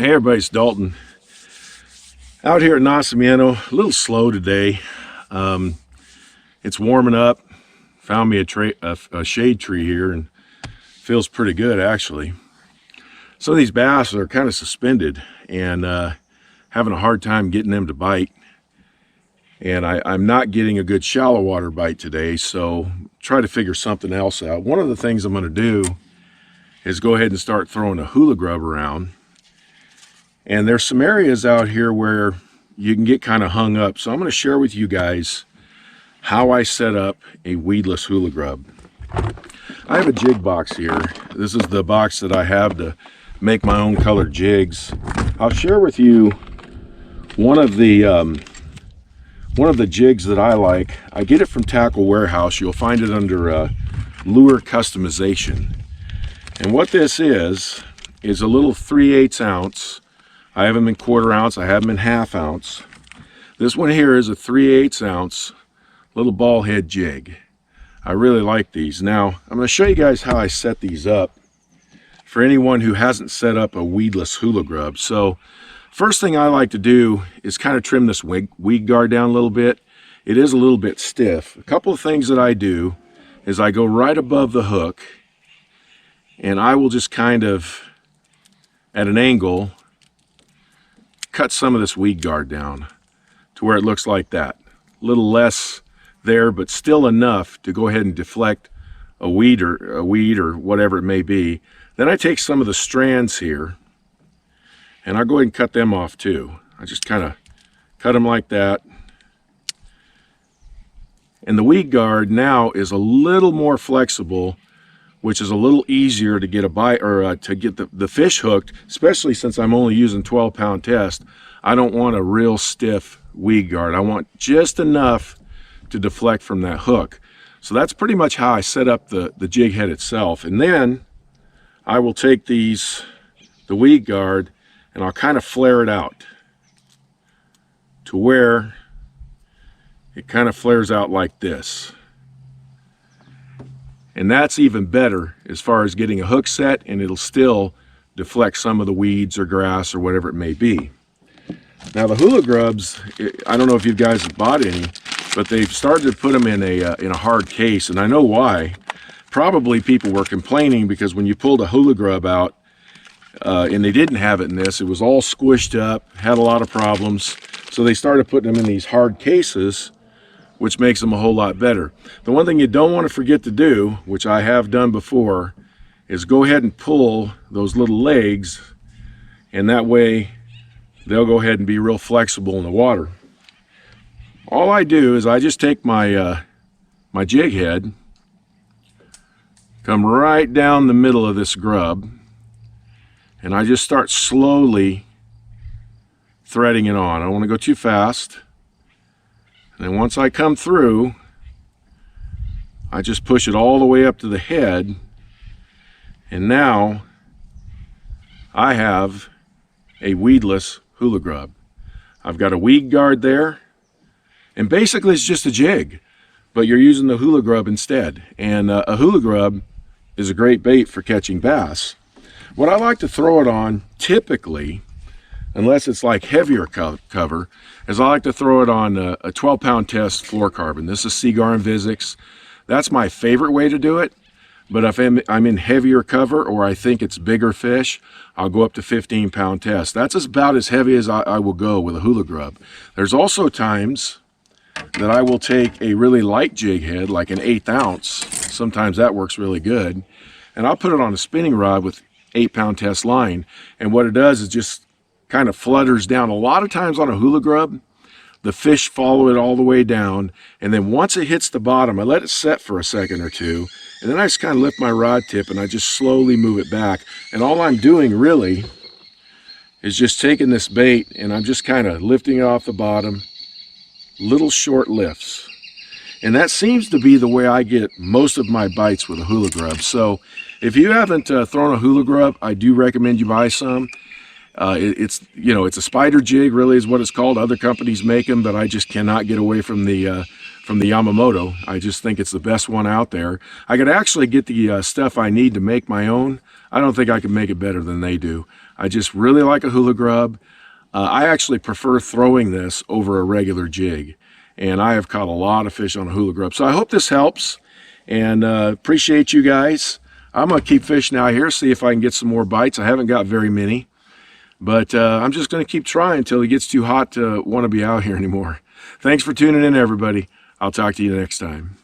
Hey everybody, it's Dalton. Out here at Nacimiento, a little slow today. It's warming up. Found me a shade tree here and feels pretty good actually. Some of these bass are kind of suspended and having a hard time getting them to bite. And I'm not getting a good shallow water bite today, so try to figure something else out. One of the things I'm going to do is go ahead and start throwing a Hula grub around. And there's some areas out here where you can get kind of hung up. So I'm going to share with you guys how I set up a weedless Hula grub. I have a jig box here. This is the box that I have to make my own colored jigs. I'll share with you one of the jigs that I like. I get it from Tackle Warehouse. You'll find it under lure customization. And what this is a little 3/8 ounce. I have them in 1/4 ounce. I have them in 1/2 ounce. This one here is a 3/8 ounce little ball head jig. I really like these. Now, I'm going to show you guys how I set these up for anyone who hasn't set up a weedless Hula grub. So, first thing I like to do is kind of trim this weed guard down a little bit. It is a little bit stiff. A couple of things that I do is I go right above the hook and I will just kind of, at an angle, cut some of this weed guard down to where it looks like that. A little less there, but still enough to go ahead and deflect a weed or whatever it may be. Then I take some of the strands here and I'll go ahead and cut them off too. I just kind of cut them like that. And the weed guard now is a little more flexible, which is a little easier to get a bite or to get the fish hooked, especially since I'm only using 12-pound test. I don't want a real stiff weed guard. I want just enough to deflect from that hook. So that's pretty much how I set up the jig head itself. And then I will take the weed guard and I'll kind of flare it out to where it kind of flares out like this. And that's even better as far as getting a hook set, and it'll still deflect some of the weeds or grass or whatever it may be. Now the Hula grubs, I don't know if you guys have bought any, but they've started to put them in a hard case, and I know why. Probably people were complaining because when you pulled a Hula grub out, and they didn't have it in this, it was all squished up, had a lot of problems. So they started putting them in these hard cases, which makes them a whole lot better. The one thing you don't want to forget to do, which I have done before, is go ahead and pull those little legs, and that way they'll go ahead and be real flexible in the water. All I do is I just take my my jig head, come right down the middle of this grub, and I just start slowly threading it on. I don't want to go too fast. And then once I come through, I just push it all the way up to the head, and now I have a weedless Hula grub. I've got a weed guard there, and basically it's just a jig, but you're using the Hula grub instead. And a Hula grub is a great bait for catching bass. What I like to throw it on, typically, unless it's like heavier cover, is I like to throw it on a 12-pound test fluorocarbon. This is Seagar and Vizix. That's my favorite way to do it. But if I'm in heavier cover or I think it's bigger fish, I'll go up to 15-pound test. That's about as heavy as I will go with a Hula grub. There's also times that I will take a really light jig head, like an 1/8 ounce. Sometimes that works really good. And I'll put it on a spinning rod with 8-pound test line. And what it does is just kind of flutters down. A lot of times on a Hula grub, the fish follow it all the way down, and then once it hits the bottom, I let it set for a second or two, and then I just kind of lift my rod tip and I just slowly move it back. And all I'm doing really is just taking this bait and I'm just kind of lifting it off the bottom, little short lifts. And that seems to be the way I get most of my bites with a Hula grub. So if you haven't thrown a Hula grub, I do recommend you buy some. It's a spider jig, really is what it's called. Other companies make them, but I just cannot get away from the Yamamoto. I just think it's the best one out there. I could actually get the stuff I need to make my own. I don't think I can make it better than they do. I just really like a Hula grub. I actually prefer throwing this over a regular jig, and I have caught a lot of fish on a Hula grub. So I hope this helps, and appreciate you guys. I'm going to keep fishing out here, see if I can get some more bites. I haven't got very many, but I'm just going to keep trying until it gets too hot to want to be out here anymore. Thanks for tuning in, everybody. I'll talk to you next time.